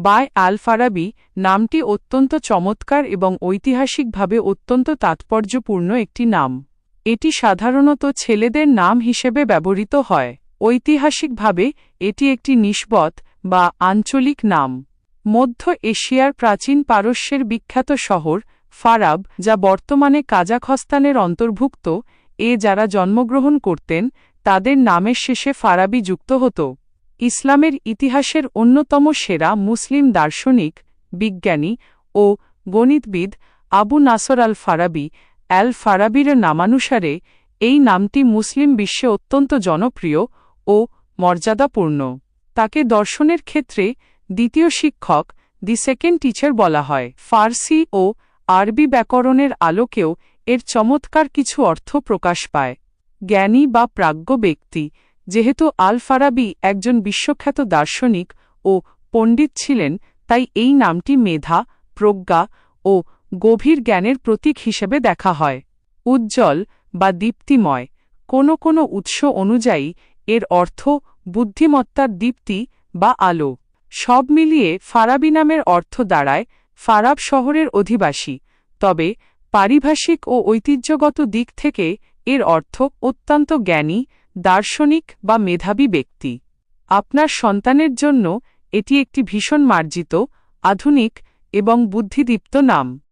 By আল ফারাবি নামটি অত্যন্ত চমৎকার এবং ঐতিহাসিকভাবে অত্যন্ত তাৎপর্যপূর্ণ একটি নাম। এটি সাধারণত ছেলেদের নাম হিসেবে ব্যবহৃত হয়। ঐতিহাসিকভাবে এটি একটি নিসবত বা আঞ্চলিক নাম। মধ্য এশিয়ার প্রাচীন পারস্যের বিখ্যাত শহর ফারাব, যা বর্তমানে কাজাখস্তানের অন্তর্ভুক্ত, যারা জন্মগ্রহণ করতেন তাদের নামের শেষে ফারাবি যুক্ত হতো। ইসলামের ইতিহাসের অন্যতম সেরা মুসলিম দার্শনিক, বিজ্ঞানী ও গণিতবিদ আবু নাসর আল ফারাবি ফারাবির নামানুসারে এই নামটি মুসলিম বিশ্বে অত্যন্ত জনপ্রিয় ও মর্যাদাপূর্ণ। তাকে দর্শনের ক্ষেত্রে দ্বিতীয় শিক্ষক, দি সেকেন্ড টিচার বলা হয়। ফার্সি ও আরবি ব্যাকরণের আলোকেও এর চমৎকার কিছু অর্থ প্রকাশ পায়। জ্ঞানী বা প্রাজ্ঞ ব্যক্তি। যেহেতু আল ফারাবি একজন বিশ্বখ্যাত দার্শনিক ও পণ্ডিত ছিলেন, তাই এই নামটি মেধা, প্রজ্ঞা ও গভীর জ্ঞানের প্রতীক হিসেবে দেখা হয়। উজ্জ্বল বা দীপ্তিময়। কোনো কোনো উৎস অনুযায়ী এর অর্থ বুদ্ধিমত্তার দীপ্তি বা আলো। সব মিলিয়ে ফারাবি নামের অর্থ দাঁড়ায় ফারাব শহরের অধিবাসী, তবে পারিভাষিক ও ঐতিহ্যগত দিক থেকে এর অর্থ অত্যন্ত জ্ঞানী, দার্শনিক বা মেধাবী ব্যক্তি। আপনার সন্তানের জন্য এটি একটি ভীষণ মার্জিত, আধুনিক এবং বুদ্ধিদীপ্ত নাম।